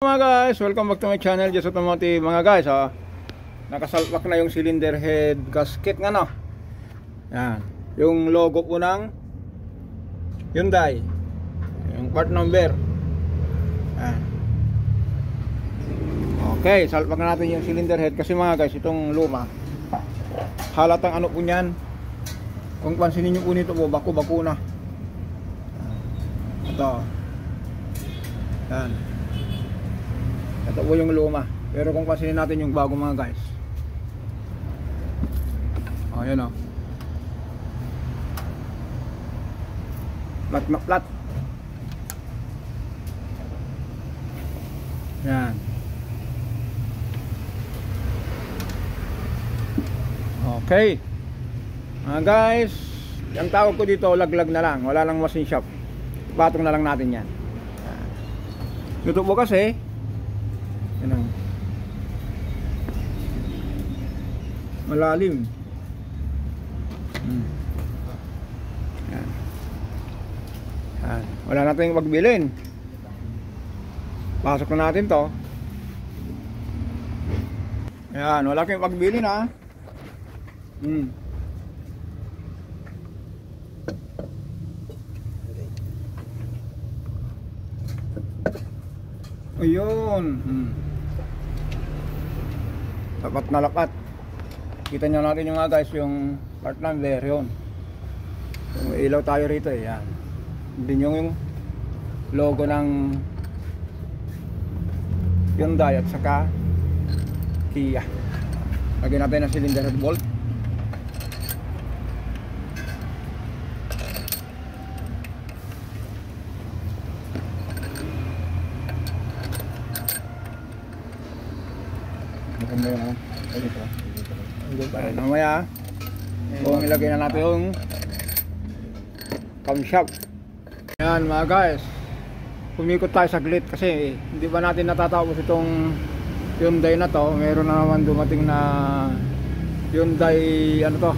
Mga guys, welcome back to my channel, Just Automotive. Mga guys, nakasalpak na yung cylinder head gasket nga, no? Yan, yung logo po ng Hyundai, yung part number. Yan. Okay, salpak na natin yung cylinder head kasi mga guys, itong luma halatang ano po nyan. Kung pansinin nyo po nito po, bako-bako na. Ito. Yan. Ito po yung luma. Pero kung pansinin natin yung bago mga guys. Oh, yun oh. Plat na plat. Yan. Okay. Mga guys, ang tawag ko dito, laglag na lang. Wala lang machine shop. Patong na lang natin yan. Ito po kasi yan ang malalim. Yan. Yan. Wala natin magbilin. Pasok na natin to. Yan, wala kayong pagbilin ha. Ayun. Lapat na lapat. Kita nyo natin yung mga guys, yung part number yun. Yung ilaw tayo rito eh. Yan. Din yung logo ng Hyundai at saka Kia. Lagyan natin ang cylinder head bolt. Mamaya kung ilagay na natin yung camshaft. Ayan mga guys, pumikot tayo saglit kasi hindi ba natin natatapos itong Hyundai na to. Meron na naman dumating na Hyundai ano to,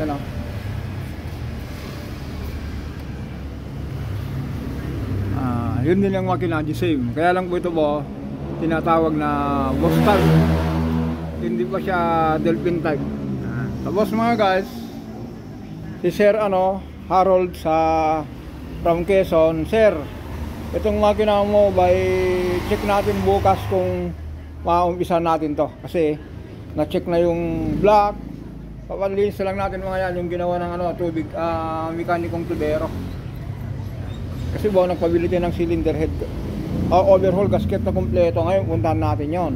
ano, yun din yung makina, same. Kaya lang po ito po tinatawag na Bostal, hindi pa siya Delphin type. Tapos mga guys, si Sir Harold sa from Quezon, Sir, itong makina mo by check natin bukas kung maumpisa natin to kasi na-check na yung block. Papalinis lang natin mga yan, yung ginawa ng tubig, mekanikong tubero. Kasi buwan nagpabili din ng cylinder head overhaul gasket na kompleto. Ngayon puntahan natin yon.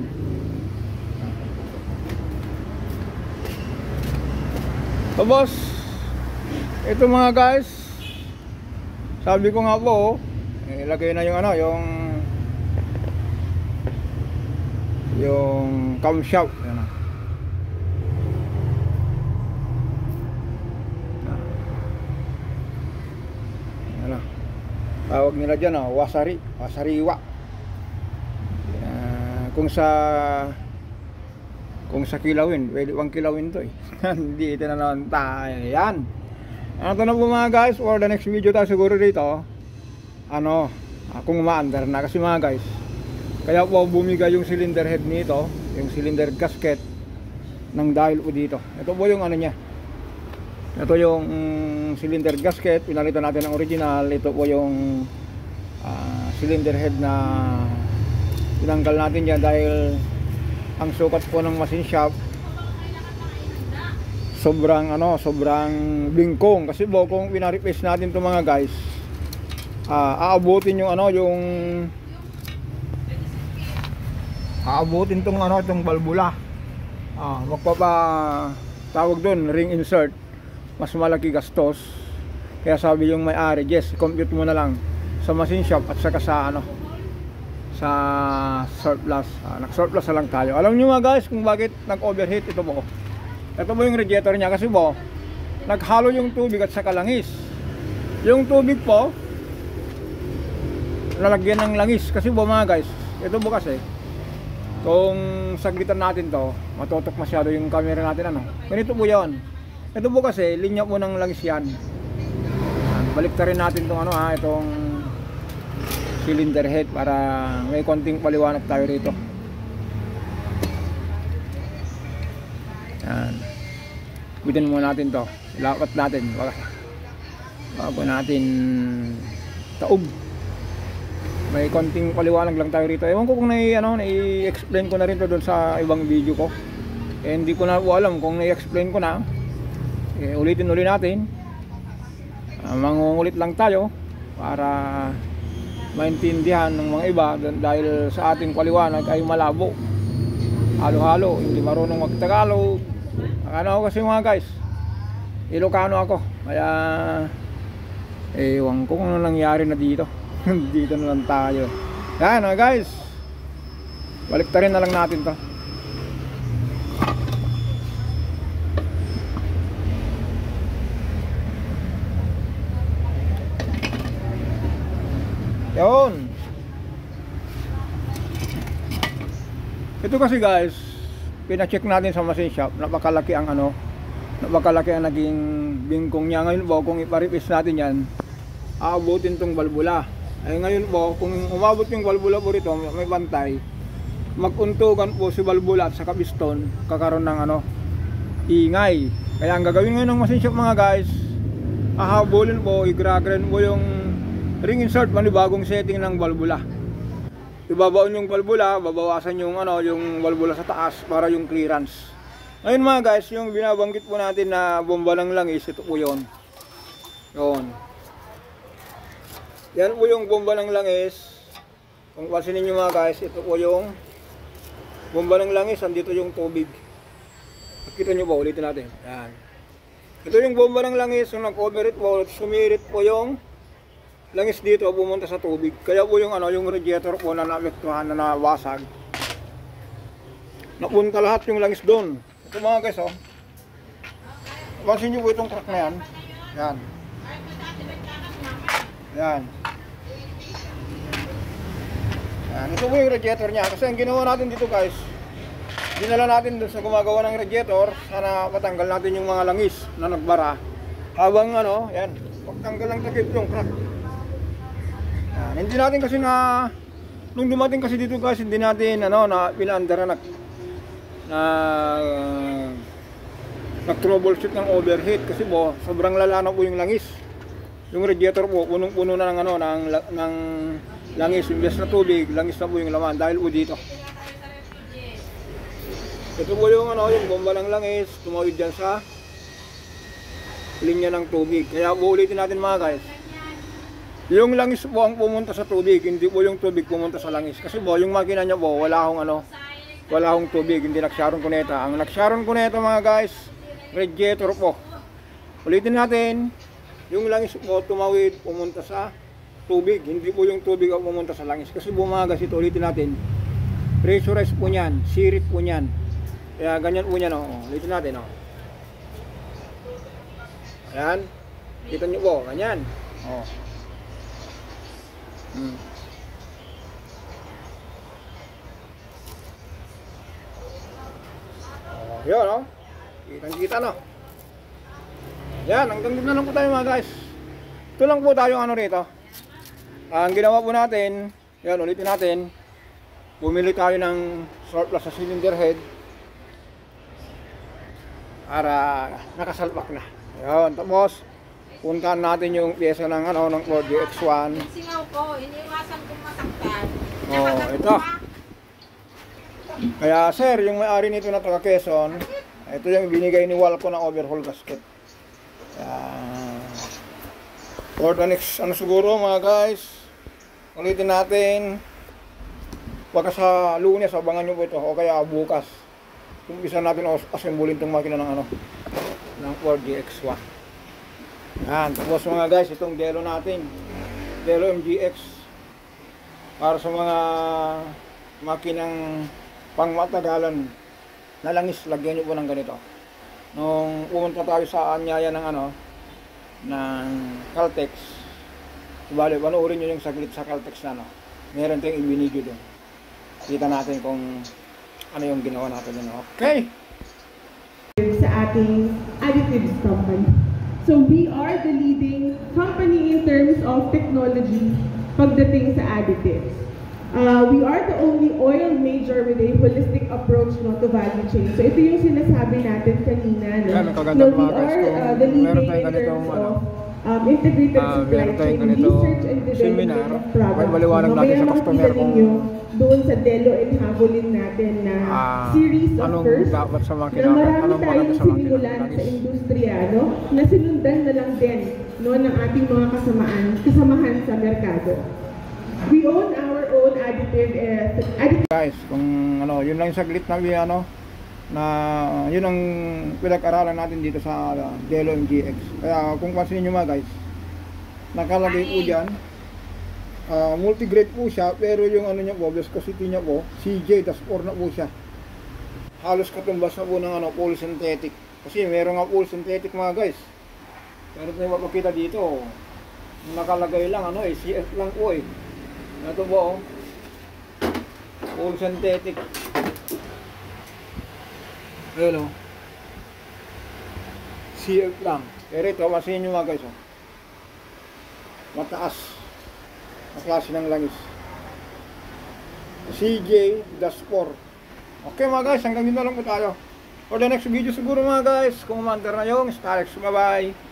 So boss, ito mga guys, sabi ko nga po, ilagay na yung yung camshaft. Tawag nila dyan wasariwa. Kung sa kilawin, pwede pang kilawin to eh. Hindi ito na naman tayo. Yan. Ito na po mga guys, for the next video tayo siguro dito. Kung umaandar na kasi mga guys, kaya po bumiga yung cylinder head nito, yung cylinder gasket ng dahil po dito. Ito po yung niya. Ito yung cylinder gasket, pinalitan natin ng original. Ito po yung cylinder head na tinanggal natin dyan dahil ang sukat po ng machine shop sobrang bingkong. Kasi po kung pina-replace natin ito mga guys, aabutin yung aabutin itong balbula. Magpapa tawag doon ring insert, mas malaki gastos. Kaya sabi yung may-ari, yes, compute mo na lang sa machine shop at saka sa sa surplus. Nag-surplus na lang tayo. Alam nyo mga guys kung bakit nag-overheat ito po. Ito po yung radiator niya kasi po naghalo yung tubig at saka langis. Yung tubig po lalagyan ng langis kasi po mga guys, ito po kasi kung saglitan natin to, matutok masyado yung camera natin ganito po yan. Ito po kasi linya po ng langis yan. Baliktarin natin itong itong cylinder head para may konting paliwanag tayo rito. Yan. Bitin muna natin to. Lapat natin. Bago natin taob. May konting paliwanag lang tayo rito. Ewan ko kung nai-explain ko na rin to doon sa ibang video ko. Hindi ko na alam kung nai-explain ko na. Ulitin ulit natin. Mangungulit lang tayo para maintindihan ng mga iba dahil sa ating paliwanag ay malabo. Halo-halo, hindi marunong mag-Tagalog. Ano kasi mga guys, Ilocano ako. Kaya ewan ko kung ano nangyari na dito. Dito na lang tayo. Yan guys, baliktarin na lang natin to. Yun. Ito kasi guys, pina-check natin sa machine shop. Napakalaki ang napakalaki ang naging bingkong niya. Ngayon po, kung iparipis natin yan, aabutin tong balbula. Ay ngayon po, kung umabot yung balbula po rito, may bantay, maguntugan po si balbula at saka piston, kakaroon ng ingay. Kaya ang gagawin ngayon ng machine shop mga guys, ahabulin po, igragren po yung ring insert, bagong setting ng balbula. Ibabaon yung balbula, babawasan yung yung balbula sa taas para yung clearance. Ngayon mga guys, yung binabanggit po natin na bomba ng langis, ito po yun. Yan po yung bomba ng langis. Kung pansinin nyo mga guys, ito po yung bomba ng langis, andito yung tubig. Nakita nyo ba? Ulitin natin. Yan. Ito yung bomba ng langis, yung nag-overheat po, sumirit po yung langis dito, pumunta sa tubig. Kaya po yung yung radiator po na naapektuhan, na nawasag. Napunta lahat yung langis doon. Ito mga guys, pansin nyo po itong crack na yan. Yan. Yan. Yan. Ito po yung radiator niya. Kasi ang ginawa natin dito guys, dinala natin doon sa gumagawa ng radiator. Sana patanggal natin yung mga langis na nagbara. Habang yan, pagtanggal lang takip yung crack. Yan. Hindi natin kasi nung dumating kasi dito guys, hindi natin na pinaandara nag-troubleshoot ng overheat kasi po sobrang lala na po yung langis. Yung radiator po punong-puno na ng langis, imbes na tubig, langis na po yung laman dahil po dito. Ito po yung yung bomba ng langis, tumawid dyan sa linya ng tubig. Kaya ulitin natin mga guys. Yung langis po ang pumunta sa tubig, hindi po yung tubig pumunta sa langis. Kasi po yung makina niya po wala akong tubig, hindi nagsharon kuneta. Ang nagsharon kuneta mga guys, radiator po. Ulitin natin, yung langis po tumawid, pumunta sa tubig. Hindi po yung tubig ang pumunta sa langis. Kasi po mga guys, ito ulitin natin, pressurized po niyan, sirit po niyan. Kaya ganyan po niyan. Ulitin natin. Ayan. Kita nyo po, ganyan. Yun, kitang-kita yan, hanggang dito na lang po tayo mga guys. Ito lang po tayo rito. Ang ginawa po natin, yan, ulitin natin, bumili tayo ng surplus sa cylinder head para nakasalpak na. Yan, tapos puntahan natin yung pyesa ng Ford GX1. Singaw ko, iniwasan kong masaktan. Ito. Kaya sir, yung may-ari nito na taga Quezon, ito yung binigay ni Walco na overhaul gasket. For the next siguro mga guys, ulitin natin. Baka sa Lunes, abangan nyo po ito o kaya bukas. Umpisa natin assemblin itong makina ng Ford GX1. Yan, tapos mga guys, itong Delo natin, Delo MGX, para sa mga makinang pangmatagalan na langis, lagyan nyo po ng ganito. Nung pumunta tayo sa anyaya ng Caltex, bali, panoorin nyo yung saglit sa Caltex na meron tayong ibinigyo doon. Kita natin kung ano yung ginawa natin doon. Okay! Sa ating additives company. So we are the leading company in terms of technology pagdating sa additives. We are the only oil major with a holistic approach to value chain. So ito yung sinasabi natin kanina. Yan, ang kaganda We mga guys, are kung the meron leading tayong in ganitong, terms of integrated supply meron tayong chain, ganitong research and seminar, development of products. may maliwanag natin Mamaya sa customer makikita kung ninyo doon sa Delo and Havolin natin na series of anong first dapat sa makina, na marami anong maganda tayong sa makina. sinimulan sa industriya, no? Na sinundan na lang din ng ating mga kasamahan sa merkado. We own our own additive Guys, kung yun lang yung saglit na na yun ang pinag-aralan natin dito sa Delo MGX. Kaya kung pansinin nyo mga guys, nakalagay po dyan, multigrade po siya, pero yung niya po, viscosity niya po, CJ-4 na po siya. Halos katumbas na po ng polysynthetic. Kasi meron nga polysynthetic mga guys. Pero kung mapakita dito, nakalagay lang CF lang po eh. Ito po polysynthetic. Ayun CF lang. Pero ito, masin nyo mga guys mataas na klase ng langis. CJ-4. Okay mga guys, hanggang dito lang po tayo. For the next video siguro mga guys, kung umandar na yung Starex. Bye bye.